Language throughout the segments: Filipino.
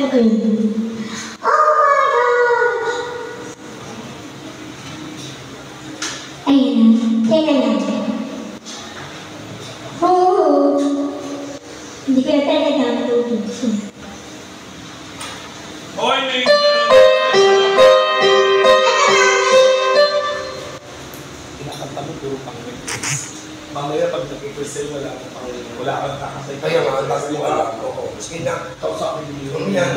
Gagawin ko yun. Oh my God! Ayun na. Teka lang. Oo. Hindi ko na talaga ang tubig. Hoy, may... Kinakanta mo, puro pang-request. Mamaya pag nag-request wala kang kakasay. Kaya nga, ang tagal yung alam ko. Sige na. Kausapin niyo. Hindi ako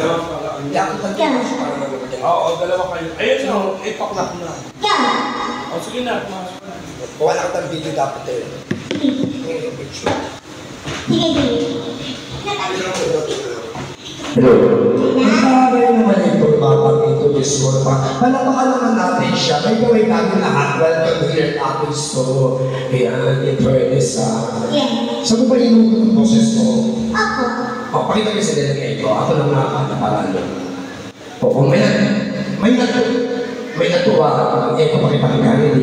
tanong ko para mag-magyan. Oo, dalawa kayo. Ayun na, ipaklak na. Yeah! O, sige na, pumasok na. Wala ka tayong video dapat eh. Sige. Picture. Hello. Nakakabay naman ito, babang ito, Discord pa. Palamakan naman natin siya. May gawin natin lahat. Welcome here at Apple Store. Ayan, in fairness Yeah. Saan mo ba inugot ang boses mo? Ako. O, pakita niyo sa delegate ko. Ako lang nakakataparan. Oo, may natuwa. Papakita kita rin.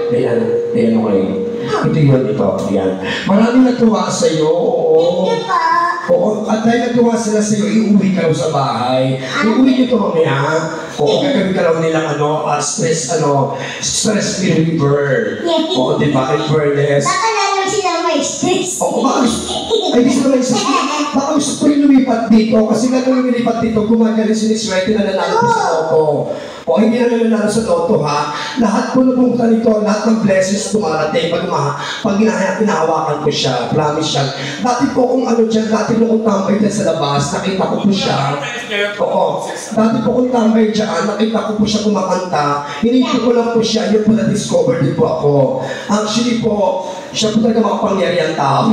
Ayan, okay. Ito yun, ito. Ayan. Maraming natuwa sa'yo. Oo. Thank you po. Oo, at dahil natuwa sila sa'yo, iuwi ka lang sa bahay. Iuwi nyo ito mamaya. Oo, gagawin ka lang nilang stress reliever. Oo, di ba? In fairness. Baka lalo sila may stress. Oo, ay di sila may stress. Baka gusto ko rin lumipat dito. Kasi nga nung lumipat dito, gumagaling siniswerte na nanalo ko sa loto. O hindi na nanalo sa loto ha. Lahat po na pumunta nito, lahat ng blessings dumarating. Pag hinahawakan ko siya, promise siya. Dati po kung dati po kung tambay dyan sa labas, nakita ko po siya. Oo. Dati po kung tambay dyan, nakita ko po siya kumakanta. Hinihintay ko lang po siya, yun po na-discover din po ako. Actually po, siya po talaga makapangyarihan tao.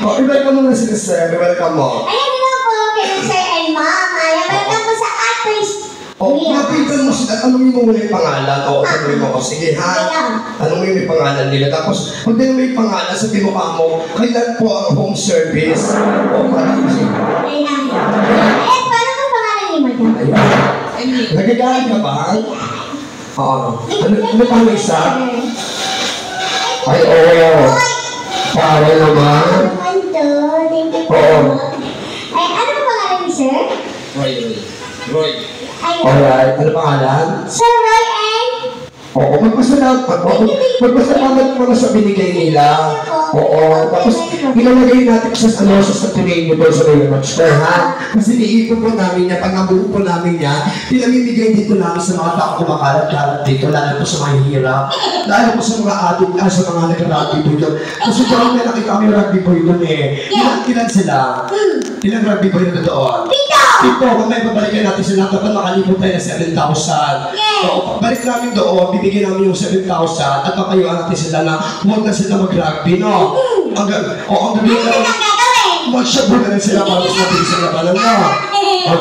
O, i-welcome mo na sila, sir. I-welcome mo. Ayan na po, kaya sir and ma'am. Welcome po sa artist. O, napitan mo sila. Tanungin mo muna yung pangalan. O, tanungin mo. O, sige ha. Tanungin mo yung pangalan nila. Tapos, pag din mo yung pangalan, sabihin mo ka mo, kailan po ang home service? O, parang sige. Ayan. Eh, paano ang pangalan ni madam? Ayan. Nagagalit ka ba? Oo. Ano pa may isa? Ay, oo. Para naman. Thank you po. Ay, ano ang pangalan ni sir? Roy. Ayun. Alright. Ano pangalan? Sir Roy and... Oo, magpasalamat mo na sa binigay nila. Oo, tapos ilalagay natin sa saturin mo doon sa Royal Master, ha? Kasi niipon po namin niya, pag nabuo po namin niya, pinamimigay dito namin sa mga tao kumakalat-kalat dito, lalo po sa mga hirap, lalo po sa mga ating, sa mga nag-rugby boy doon. Kasi doon may nakita kami rugby boy doon eh. Ilan sila? Ilang rugby boy na doon? Pito! Kung may babalikan natin sila, dapat makalipot tayo na 7,000. Oo, balik namin doon, bibigyan namin yung 7,000 at papayuan natin sila na huwag na sila mag-rugby, no? Ang gabi na mag-shabu na lang sila para mas mabilis ang labanan, no?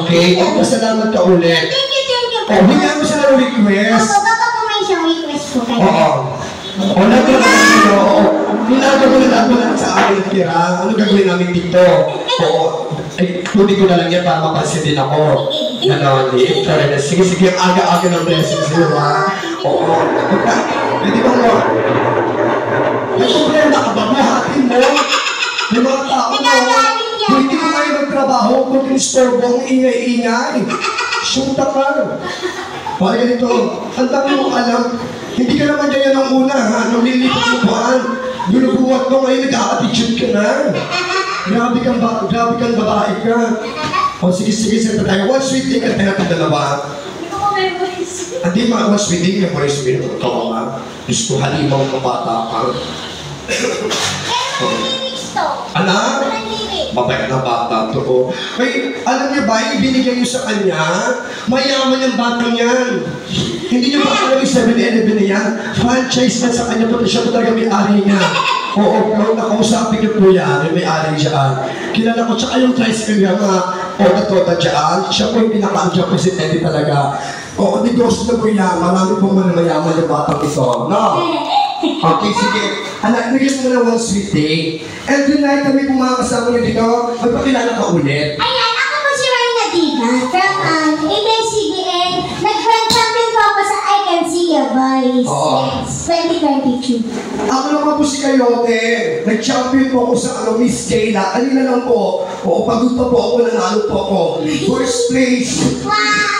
Okay, salamat ka ulit. Thank you. O, bigyan mo sila ng request. Opo, baka po may isang request po kayo. Oo. O, nagkakaroon sila, oo. Ginagawa na sa akin tira. Ano gagawin namin dito? Oo. Ay, tuloy ko na lang yan para mapansin din ako. Ganon, sige, ang aga-aga ng blessings nyo, ha? Oo. Pwede ba mo? May problema ka ba? Buhatin mo? May mga tao mo. Hindi ko kayo magtrabaho kung kinistorbo ang ingay-ingay. Shoota ka. Parang ganito, ang dami mong alam. Hindi ka naman ganyan ang una, ha? Nung lilipat mo buwan, ginubuhat mo ngayon, nag-a-attitude ka na. Grabe kang babae ka. O sige, senta tayo. One sweet thing at natin dalawa. Hindi ko po may voice. Hindi mga one sweet thing, yung mga sabihin mo, ito ka ba? Diyos ko, halimaw ka bata ka. Pero lyrics to. Anak? Walang lyrics. Mabait na bata to. Ay, alam niyo ba, ibinigay niyo sa kanya, mayaman yung batang yan. Hindi niyo ba alam yung 7-Eleven na yan? Franchise na sa kanya po, siya po talaga may-ari niya. Oo, pero nakausapin niyo po yan, yung may-ari dyan. Kilala ko, tsaka yung tricycle niya nga, oda-toda dyan, siya po yung pinaka-andyan presidente talaga. Oo, negosyo na po yan, marami pong mayaman yung batang ito. No? Okay, sige. Anak, bigyan mo na one sweet day. And tonight, kami kung mga kasama niyo dito, magpakilala ka ulit. Ayan, ako po si Ryan Nadiga from ABS-CBN. Nag-grand champion po ako sa I Can See Your Boys. Oo. Yes, 2022. Ako naman po si Kayote. Nag-champion po ako sa Miss Kayla. Kanina lang po. Oo, pagod pa po ako, nanalo po ako. First place. Wow!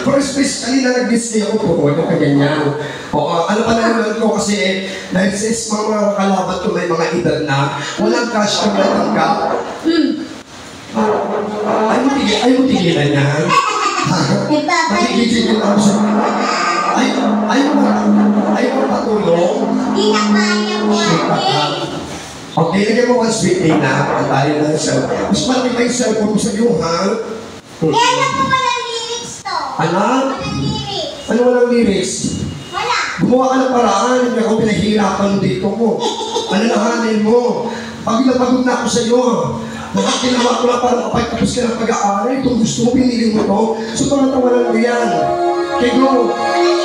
First place, kanina nag-display ako po. Ano ka ganyan? Oo, ano pa naman ko kasi dahil sa mga kalaban ko may mga edad na, walang cash kami natanggap. Ay mo tigilan yan. Magigigil ako sa... Ay mo patulong. Di na kaya mo ate. Okay, lagyan mo 1 sweet day na. Tayo na sa cellphone. Mas malaki pa yung cellphone mo sa iyo, ha? Kaya na po walang lyrics to. Anak? Walang lyrics. Ano walang lyrics? Wala. Gumawa ka ng paraan, hindi ako pinahihirapan dito mo. Ano nahanin mo? Pagod na pagod na ako sa iyo. Bakit ginawa ko lang para makapagtapos ka ng pag-aaral? Itong gusto mo, pinili mo to. So, pangatawanan mo yan. Kaya go. Walang